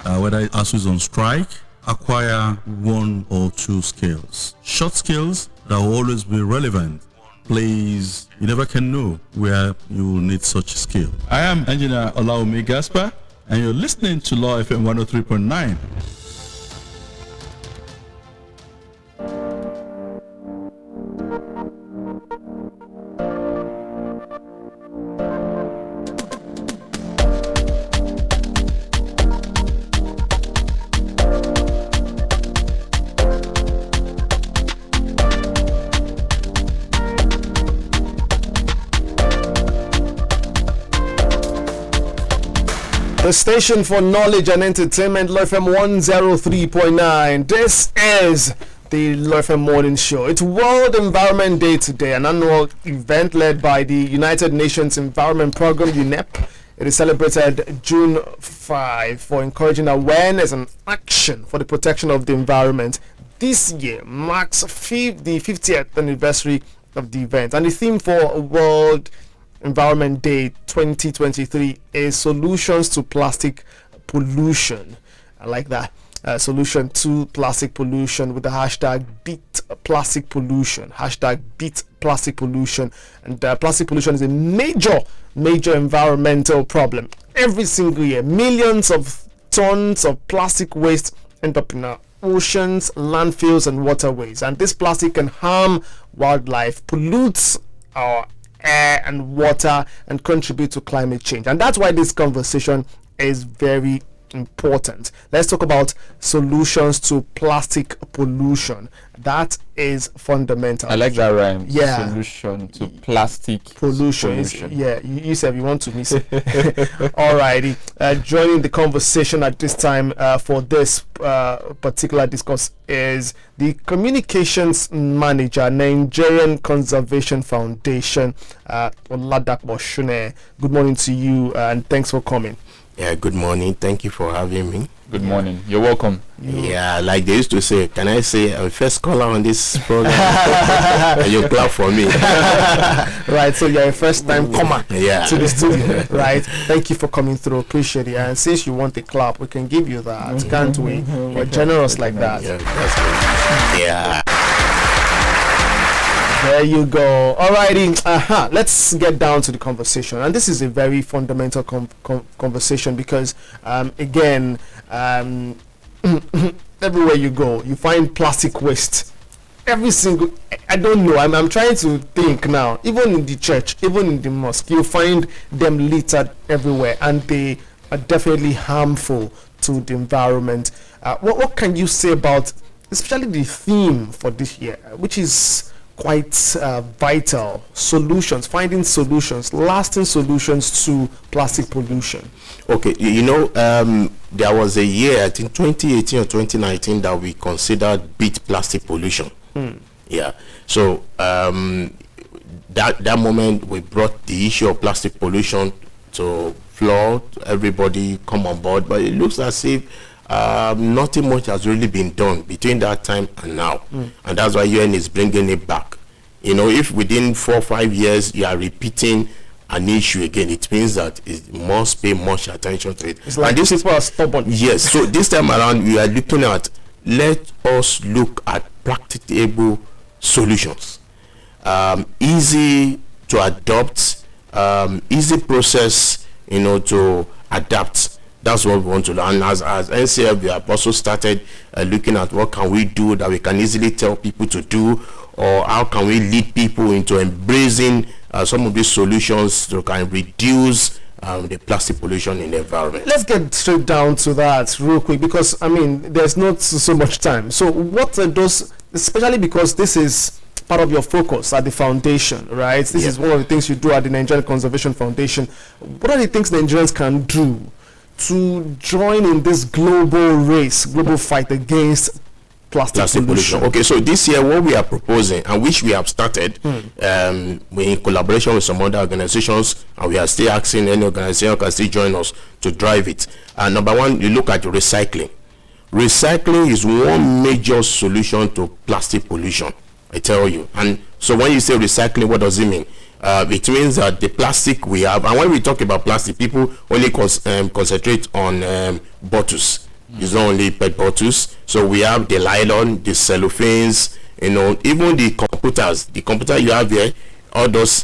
Speaker 13: whether ASU is on strike, acquire one or two skills. Short skills that will always be relevant. Please, you never can know where you will need such skill. I am Engineer Oladapo Gaspar, and you're listening to Law FM 103.9.
Speaker 1: The station for knowledge and entertainment, Law FM 103.9. This is the Law FM Morning Show. It's World Environment Day today, an annual event led by the United Nations Environment Programme, UNEP. It is celebrated June 5 for encouraging awareness and action for the protection of the environment. This year marks the 50th anniversary of the event, and the theme for World Environment Day 2023 is solutions to plastic pollution. I like that. Solution to plastic pollution with the hashtag beat plastic pollution. Hashtag beat plastic pollution. And plastic pollution is a major environmental problem. Every single year, millions of tons of plastic waste end up in our oceans, landfills, and waterways. And this plastic can harm wildlife, pollutes our air and water, and contribute to climate change. And that's why this conversation is very important. Let's talk about solutions to plastic pollution. That is fundamental.
Speaker 11: I like that rhyme.
Speaker 1: Yeah.
Speaker 11: Solution to plastic
Speaker 1: pollution. You said you want to miss it. Alrighty. Joining the conversation at this time for this particular discourse is the communications manager, Nigerian Conservation Foundation, Oladapo Soneye. Good morning to you, and thanks for coming.
Speaker 14: Yeah, good morning. Thank you for having me.
Speaker 11: Good morning. You're welcome.
Speaker 14: Yeah, like they used to say, can I say I'm first caller on this program? And you clap for me.
Speaker 1: Right, so you're a first time comer to the studio. Right, thank you for coming through. Appreciate it. And since you want a clap, we can give you that. Can't we? We're generous like that.
Speaker 14: Yeah, that's good. Yeah.
Speaker 1: There you go. Alrighty. Let's get down to the conversation. And this is a very fundamental conversation because, again, everywhere you go, you find plastic waste. Every single, I don't know. I'm trying to think now. Even in the church, even in the mosque, you find them littered everywhere, and they are definitely harmful to the environment. What can you say about, especially the theme for this year, which is quite vital? Solutions, finding solutions, lasting solutions to plastic pollution.
Speaker 14: Okay, there was a year, I think 2018 or 2019, that we considered beat plastic pollution. Yeah, so that moment we brought the issue of plastic pollution to floor. Everybody come on board, but it looks as if nothing much has really been done between that time and now, and that's why UN is bringing it back. If within 4 or 5 years you are repeating an issue again, it means that it must pay much attention to it.
Speaker 1: It's like these people are stubborn.
Speaker 14: Yes, so this time around we are looking at, let us look at practicable solutions, easy to adopt, easy process, to adapt. That's what we want to do. And as NCF, we have also started looking at what can we do that we can easily tell people to do, or how can we lead people into embracing some of these solutions to kind of reduce the plastic pollution in the environment?
Speaker 1: Let's get straight down to that real quick, because I mean there's not so much time. So what are those, especially because this is part of your focus at the foundation, right? This is one of the things you do at the Nigerian Conservation Foundation. What are the things Nigerians can do to join in this global fight against plastic pollution?
Speaker 14: Okay, so this year what we are proposing, and which we have started in collaboration with some other organizations, and we are still asking any organization can still join us to drive it. Number one, you look at recycling. Recycling is one major solution to plastic pollution, I tell you. And so when you say recycling, what does it mean? It means that the plastic we have, and when we talk about plastic, people only concentrate on bottles. It's not only PET bottles. So we have the nylon, the cellophanes, even the computers. The computer you have here, all those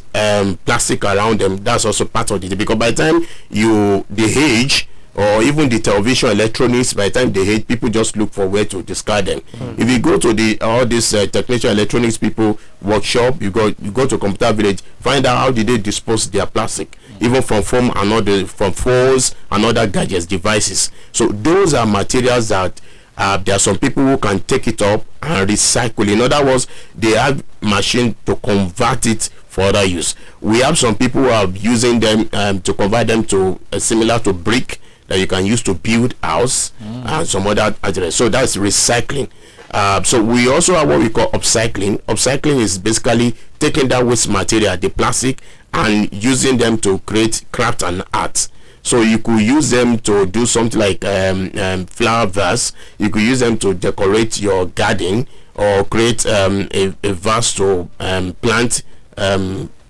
Speaker 14: plastic around them, that's also part of it. Because by the time the age, or even the television electronics, by the time they hate, people just look for where to discard them. If you go to all these technician electronics people workshop, you go to Computer Village, find out how did they dispose their plastic, even from foam and from phones and other gadgets, devices. So those are materials that there are some people who can take it up and recycle. In other words, they have machine to convert it for other use. We have some people who are using them to convert them to similar to brick that you can use to build house and some other materials. So that's recycling. So we also have what we call upcycling. Upcycling is basically taking that waste material, the plastic, and using them to create craft and art. So you could use them to do something like flower vase. You could use them to decorate your garden, or create a vase to plant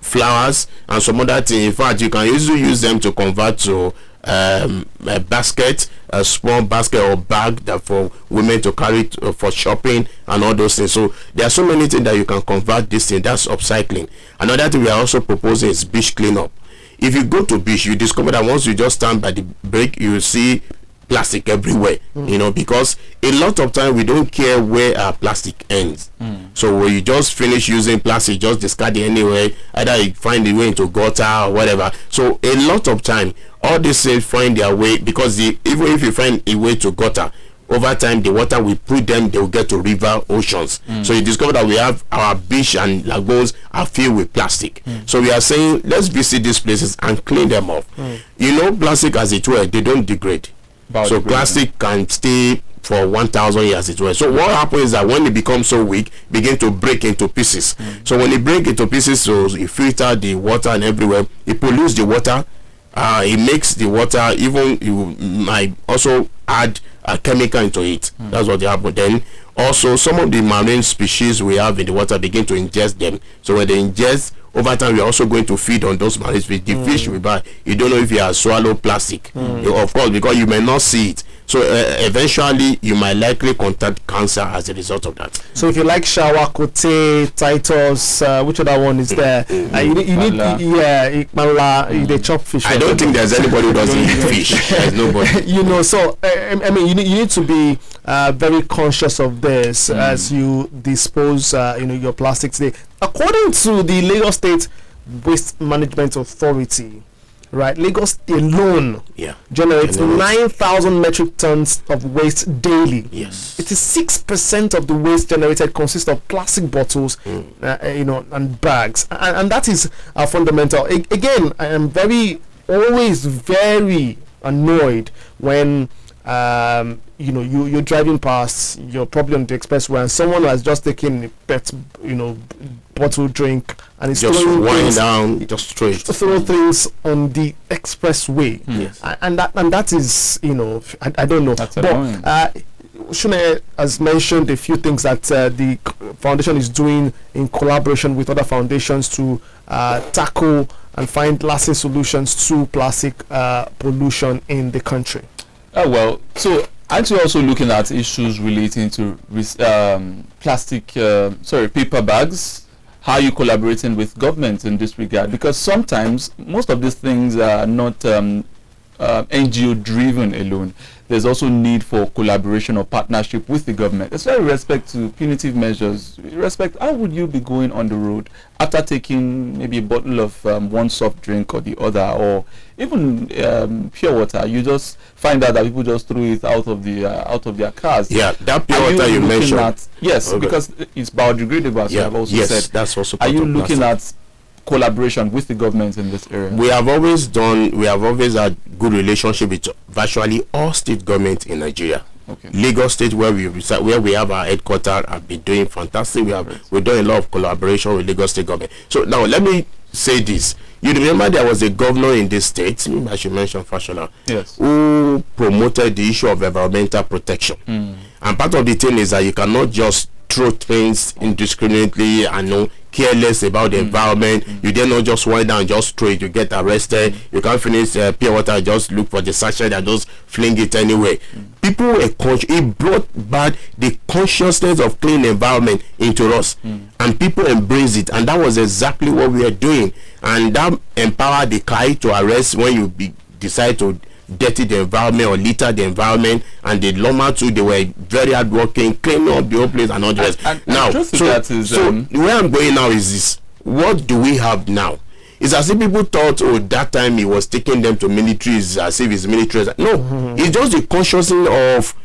Speaker 14: flowers and some other thing. In fact, you can usually use them to convert to a basket, a small basket or bag that for women to carry for shopping and all those things. So there are so many things that you can convert this thing. That's upcycling. Another thing we are also proposing is beach cleanup. If you go to beach, you discover that once you just stand by the break, you will see plastic everywhere, because a lot of time we don't care where our plastic ends. So when you just finish using plastic, just discard it anyway, either you find a way into gutter or whatever. So a lot of time all these things find their way, because even if you find a way to gutter, over time the water we put them, they will get to river, oceans. So you discover that we have our beach and lagoons are filled with plastic. So we are saying let's visit these places and clean them up. Plastic as it were, they don't degrade. So plastic can stay for 1,000 years it was. So what happens is that when it becomes so weak, begin to break into pieces. So when it break into pieces, so it filter the water and everywhere, it pollutes the water. It makes the water, even you might also add a chemical into it. That's what happens. Then also some of the marine species we have in the water begin to ingest them. So when they ingest, over time we are also going to feed on those marine fish. The fish we buy, you don't know if you have swallowed plastic, of course, because you may not see it. So eventually you might likely contract cancer as a result of that.
Speaker 1: So if you like shower, kote, Titus, which other one is there? You need they chop fish.
Speaker 14: I don't think there's anybody who doesn't eat fish. There's nobody.
Speaker 1: So I mean, you need to be very conscious of this as you dispose, your plastics. According to the Lagos State Waste Management Authority, right, Lagos alone generates 9,000 metric tons of waste daily.
Speaker 14: Yes,
Speaker 1: it is 6% of the waste generated consists of plastic bottles, and bags, and that is fundamental. Again, I am always very annoyed when you're driving past, you're probably on the expressway, and someone has just taken a pet, bottle drink, and it's
Speaker 14: just wind down, just straight
Speaker 1: throw things on the expressway.
Speaker 14: Yes,
Speaker 1: and that is, I don't know.
Speaker 11: That's
Speaker 1: but Soneye has mentioned a few things that the foundation is doing in collaboration with other foundations to tackle and find lasting solutions to plastic pollution in the country.
Speaker 11: So aren't you also looking at issues relating to paper bags? How are you collaborating with government in this regard? Because sometimes most of these things are not NGO driven alone. There's also need for collaboration or partnership with the government, especially with respect to punitive measures. How would you be going on the road after taking maybe a bottle of one soft drink or the other, or even pure water? You just find out that people just throw it out of their cars.
Speaker 14: Yeah, that pure water you mentioned.
Speaker 11: Yes, okay. Because it's biodegradable, as you have also said.
Speaker 14: Yes, that's also part
Speaker 11: Are you
Speaker 14: of
Speaker 11: looking
Speaker 14: plastic.
Speaker 11: at collaboration with the government in this area?
Speaker 14: We have always had good relationship with virtually all state governments in Nigeria.
Speaker 11: Okay.
Speaker 14: Lagos State, where we have our headquarters, have been doing fantastic. We've done a lot of collaboration with Lagos State government. So now let me say this. You remember there was a governor in this state, I should mention Fashola,
Speaker 11: yes,
Speaker 14: who promoted the issue of environmental protection. And part of the thing is that you cannot just throw things indiscriminately and careless about the environment. You dare not just wind down, just throw it, you get arrested. You can't finish pure water, just look for the sachet and just fling it anyway. People were it brought back the consciousness of clean environment into us, and people embrace it, and that was exactly what we are doing. And that empowered the CAI to arrest when you decide to dirty the environment or litter the environment, and the lawman too, they were very hardworking, cleaning up the whole place and all the rest. Now, so where I'm going now is this: what do we have now? It's as if people thought, that time he was taking them to militaries, as if it's military. No, it's just the consciousness of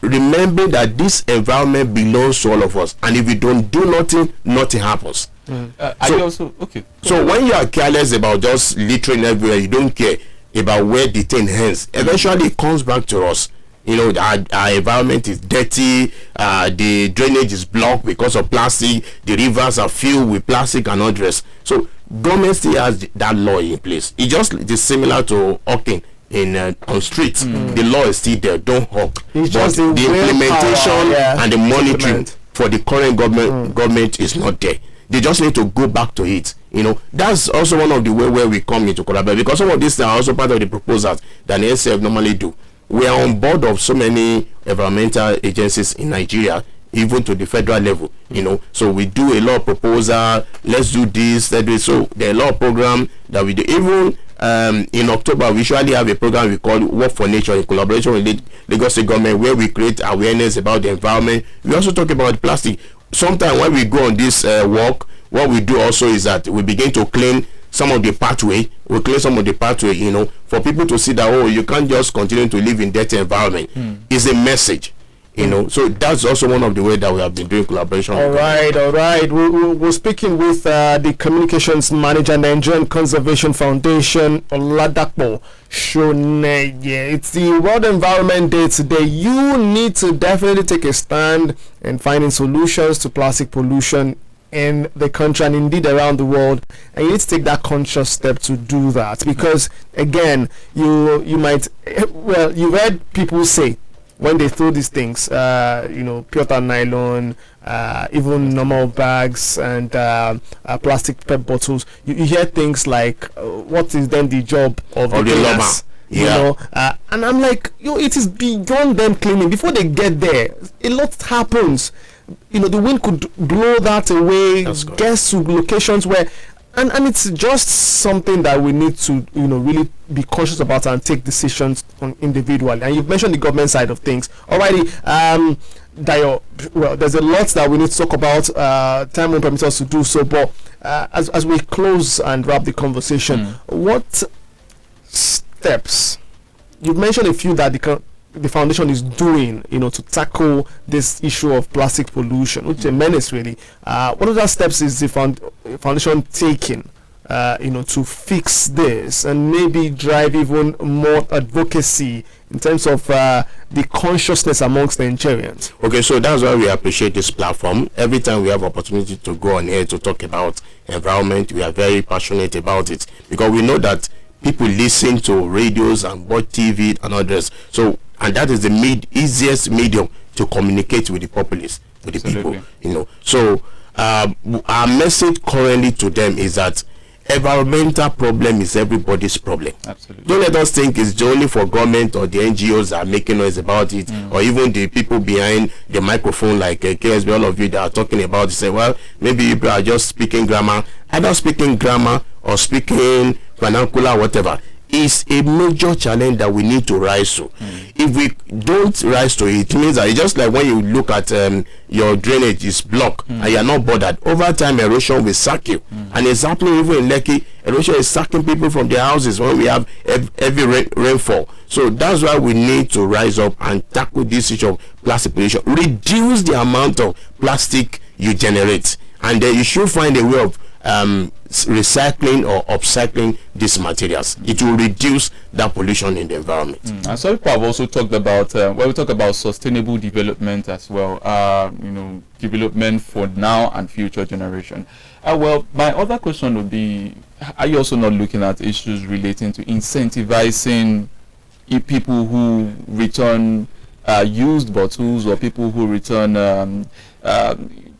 Speaker 14: remembering that this environment belongs to all of us, and if we don't do nothing, nothing happens. So when you are careless about just littering everywhere, you don't care about where the thing ends, eventually it comes back to us. Our environment is dirty, the drainage is blocked because of plastic, the rivers are filled with plastic and all the rest. So government still has that law in place. It is similar to hawking on streets. The law is still there, don't hawk. But the implementation and the monitoring for the current government is not there. They just need to go back to it. That's also one of the way where we come into collaborate, because some of these are also part of the proposals that the NCF normally do. We are on board of so many environmental agencies in Nigeria, even to the federal level. So we do a lot of proposal. Let's do this, let's do it. So there are a lot of programs that we do. Even in October, we usually have a program we call Work for Nature in collaboration with Lagos State government, where we create awareness about the environment. We also talk about plastic. Sometimes when we go on this walk, what we do also is that we begin to clean some of the pathway. We clean some of the pathway, for people to see that, you can't just continue to live in dirty environment. It's a message, So that's also one of the ways that we have been doing collaboration.
Speaker 1: All right. We're speaking with the communications manager, Nigerian Conservation Foundation, Oladapo Soneye. It's the World Environment Day today. You need to definitely take a stand in finding solutions to plastic pollution in the country and indeed around the world, and you need to take that conscious step to do that, because again, you might you've heard people say when they throw these things, pure nylon, even normal bags and plastic PET bottles, you hear things like, what is then the job of the cleaners? And I'm like, it is beyond them cleaning. Before they get there, a lot happens. The wind could blow that away, get to locations where, and it's just something that we need to, really be conscious about and take decisions on individually. And you've mentioned the government side of things. Alrighty, Dayo, well, there's a lot that we need to talk about. Time won't permit us to do so, but as we close and wrap the conversation, what steps, you've mentioned a few that the foundation is doing, to tackle this issue of plastic pollution, which is a menace really. What other steps is the foundation taking, to fix this and maybe drive even more advocacy in terms of the consciousness amongst the Nigerians?
Speaker 14: Okay, so that's why we appreciate this platform. Every time we have opportunity to go on here to talk about environment, we are very passionate about it, because we know that people listen to radios and watch TV and others. And that is the easiest medium to communicate with the populace, with the people. So our message currently to them is that environmental problem is everybody's problem.
Speaker 11: Absolutely.
Speaker 14: Don't let us think it's only for government or the NGOs that are making noise about it, or even the people behind the microphone like KSB, all of you that are talking about it, say, well, maybe you are just speaking grammar. Either speaking grammar or speaking vernacular, whatever. is a major challenge that we need to rise to. If we don't rise to it, it means that it's just like when you look at your drainage is blocked and you're not bothered. Over time, erosion will sack you. And it's happening even in Lekki. Erosion is sacking people from their houses when we have heavy rainfall. So that's why we need to rise up and tackle this issue of plastic pollution. Reduce the amount of plastic you generate. And then you should find a way of recycling or upcycling these materials. It will reduce that pollution in the environment.
Speaker 11: And some people have also talked about when we talk about sustainable development as well, development for now and future generation. Well, my other question would be, are you also not looking at issues relating to incentivizing people who return used bottles, or people who return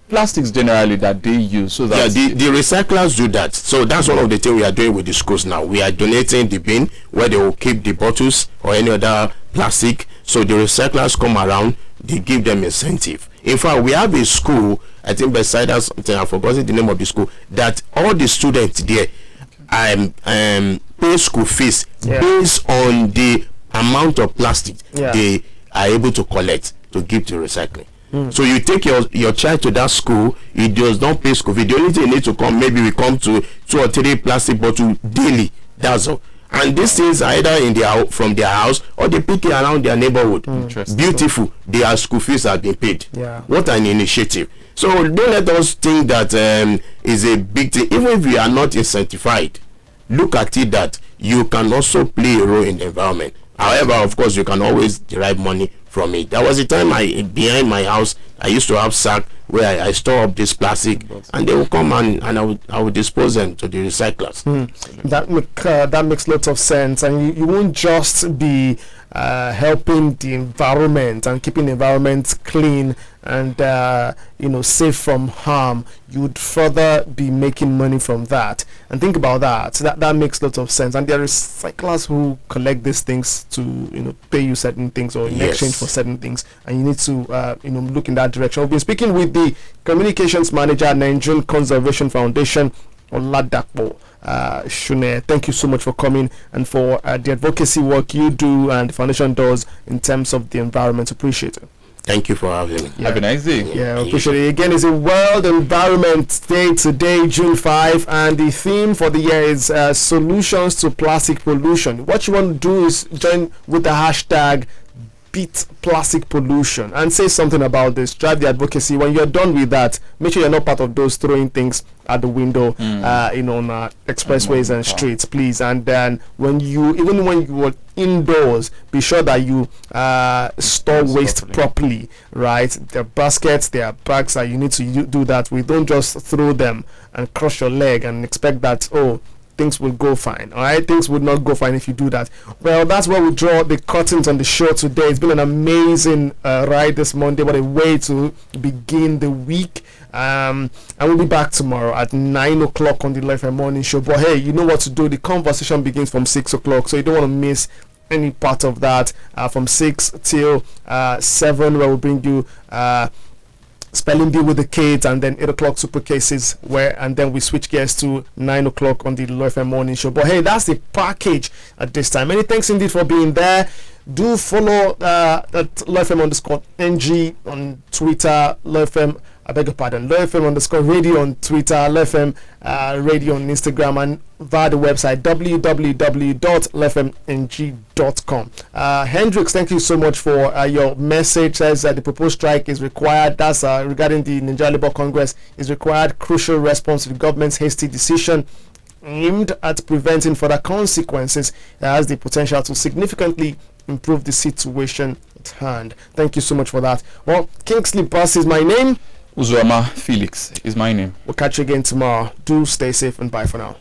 Speaker 11: plastics generally that they use? So that
Speaker 14: the recyclers do that. So that's one of the things we are doing with Discourse now. We are donating the bin where they will keep the bottles or any other plastic. So the recyclers come around, they give them incentive. In fact, we have a school, I think beside us, I've forgotten the name of the school, that all the students there pay school fees based on the amount of plastic they are able to collect to give to recycling. So you take your child to that school, it does not pay school fee. The only thing you need to come, maybe we come to 2 or 3 plastic bottles daily. That's all. And these things are either from their house or they pick it around their neighborhood. Beautiful. Their school fees have been paid. What an initiative. So don't let us think that is a big thing. Even if you are not incentivized, look at it that you can also play a role in the environment. However, of course, you can always derive money from it. There was a time behind my house, I used to have sack where I store up this plastic, and they will come and I would dispose them to the recyclers.
Speaker 1: That makes lots of sense, and you won't just be helping the environment and keeping the environment clean and safe from harm. You would further be making money from that. And think about that. That makes lots of sense. And there are recyclers who collect these things to pay you certain things or in exchange for certain things, and you need to look in that direction. We've been speaking with the communications manager at Nigerian Conservation Foundation, Oladapo Soneye. Thank you so much for coming and for the advocacy work you do and the foundation does in terms of the environment. Appreciate it.
Speaker 14: Thank you for having me.
Speaker 11: Have a nice day.
Speaker 1: Yeah, appreciate it. Again, it's a World Environment Day today, June 5, and the theme for the year is solutions to plastic pollution. What you want to do is join with the hashtag Beat Plastic Pollution and say something about this. Drive the advocacy. When you're done with that, make sure you're not part of those throwing things at the window on expressways and streets, please. And then when you are indoors, be sure that you store waste properly, right? There are baskets, there are bags that you need to do that. We don't just throw them and crush your leg and expect that things will go fine. All right, things would not go fine if you do that. Well, that's where we draw the curtains on the show today. It's been an amazing ride this Monday. What a way to begin the week. And we'll be back tomorrow at 9 o'clock on the Life and Morning Show. But hey, you know what to do. The conversation begins from 6 o'clock, so you don't want to miss any part of that. From 6 till 7, where we'll bring you Spelling Bee with the kids, and then 8 o'clock super cases, and then we switch gears to 9 o'clock on the Law FM Morning Show. But hey, that's the package at this time. Many thanks indeed for being there. Do follow at Law FM _NG on Twitter, Law FM, I beg your pardon, Law FM _radio on Twitter, Law FM radio on Instagram, and via the website www.lawfmng.com. Hendrix, thank you so much for your message. Says the proposed strike is required. That's regarding the Nigerian Labour Congress is required. Crucial response to the government's hasty decision aimed at preventing further consequences. It has the potential to significantly improve the situation at hand. Thank you so much for that. Well, Kingsley Bassey is my name.
Speaker 11: Uzoma Felix is my name.
Speaker 1: We'll catch you again tomorrow. Do stay safe and bye for now.